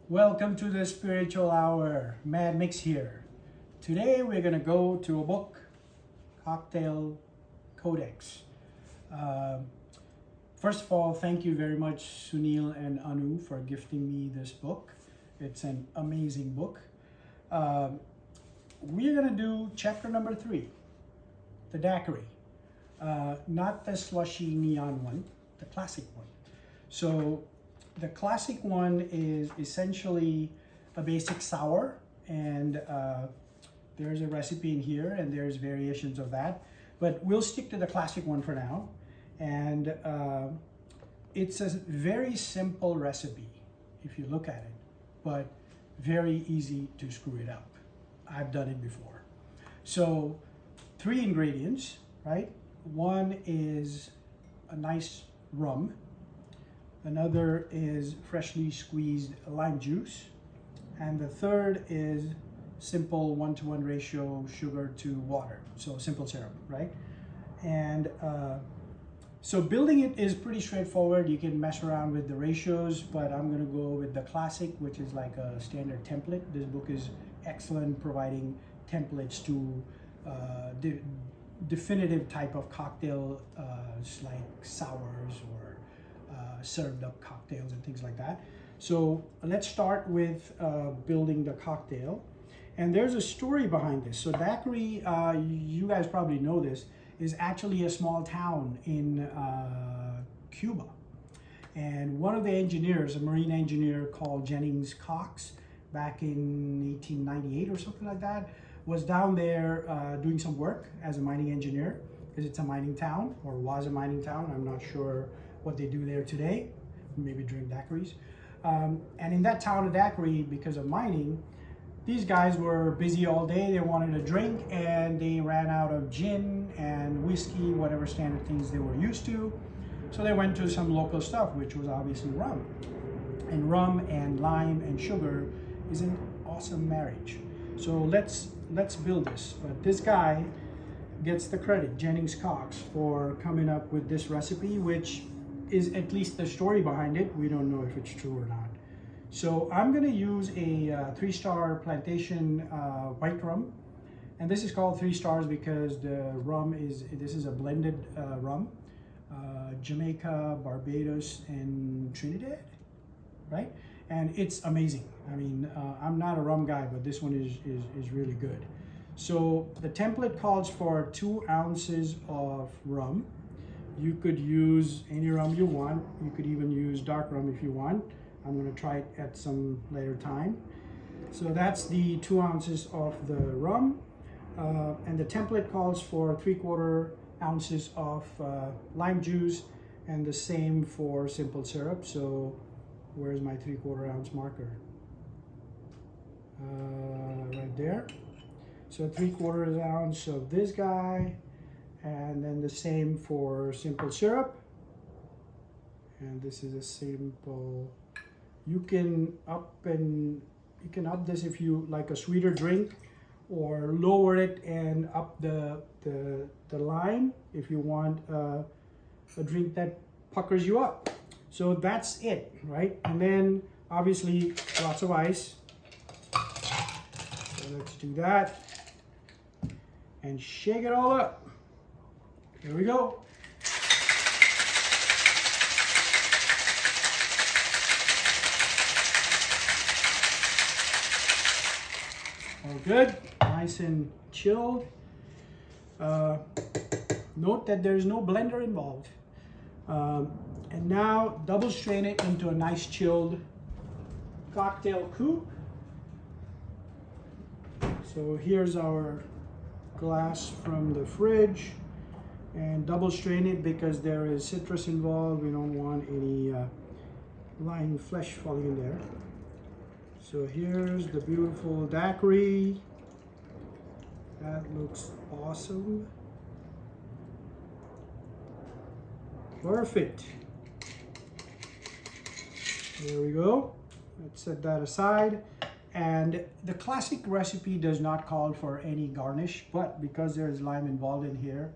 Welcome to the Spiritual Hour. Mad Mix here. Today we're going to go to a book, Cocktail Codex. First of all, thank you very much, Sunil and Anu, for gifting me this book. It's an amazing book. We're going to do chapter number 3, the Daiquiri. Not the slushy neon one, the classic one. So the classic one is essentially a basic sour, and there's a recipe in here and there's variations of that, but we'll stick to the classic one for now. And it's a very simple recipe if you look at it, but very easy to screw it up. I've done it before. So 3 ingredients, right? One is a nice rum. Another is freshly squeezed lime juice. And the third is simple 1-to-1 ratio sugar to water. So simple syrup, right? And so building it is pretty straightforward. You can mess around with the ratios, but I'm gonna go with the classic, which is like a standard template. This book is excellent, providing templates to definitive type of cocktail, like sours or served up cocktails and things like that. So let's start with building the cocktail. And there's a story behind this. So Daiquiri, you guys probably know this, is actually a small town in Cuba. And one of the engineers, a marine engineer called Jennings Cox, back in 1898 or something like that, was down there doing some work as a mining engineer, because it's a mining town, or was a mining town. I'm not sure what they do there today, maybe drink daiquiris. And in that town of Daiquiri, because of mining, these guys were busy all day. They wanted a drink and they ran out of gin and whiskey, whatever standard things they were used to. So they went to some local stuff, which was obviously rum. And rum and lime and sugar is an awesome marriage. So let's build this. But this guy gets the credit, Jennings Cox, for coming up with this recipe, which is at least the story behind it. We don't know if it's true or not. So I'm gonna use a 3-star plantation white rum. And this is called 3 stars because the rum this is a blended rum. Jamaica, Barbados, and Trinidad, right? And it's amazing. I mean, I'm not a rum guy, but this one is really good. So the template calls for 2 ounces of rum. You could use any rum you want. You could even use dark rum if you want. I'm gonna try it at some later time. So that's the 2 ounces of the rum. And the template calls for 3/4 ounces of lime juice, and the same for simple syrup. So where's my 3/4 ounce marker? Right there. So 3/4 ounce of this guy, and then the same for simple syrup. And this is a simple. You can up this if you like a sweeter drink, or lower it and up the lime if you want a drink that puckers you up. So that's it, right? And then obviously lots of ice. So let's do that and shake it all up. Here we go. All good, nice and chilled. Note that there's no blender involved. And now double strain it into a nice chilled cocktail coupe. So here's our glass from the fridge, and double strain it because there is citrus involved. We don't want any lime flesh falling in there. So here's the beautiful daiquiri. That looks awesome. Perfect. There we go. Let's set that aside. And the classic recipe does not call for any garnish, but because there is lime involved in here,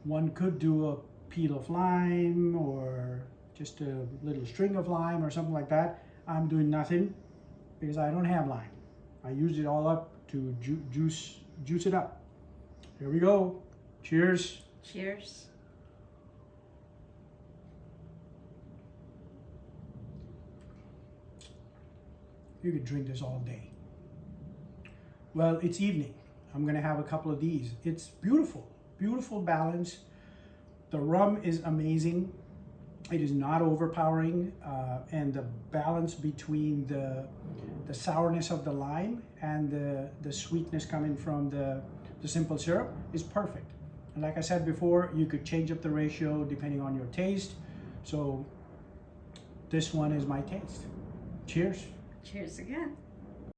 one could do a peel of lime or just a little string of lime or something like that. I'm doing nothing because I don't have lime. I used it all up to juice it up. Here we go. Cheers. Cheers. You could drink this all day. Well, it's evening. I'm gonna have a couple of these. It's beautiful, beautiful balance. The rum is amazing. It is not overpowering, and the balance between the sourness of the lime and the sweetness coming from the simple syrup is perfect. And like I said before, you could change up the ratio depending on your taste. So this one is my taste. Cheers. Cheers again.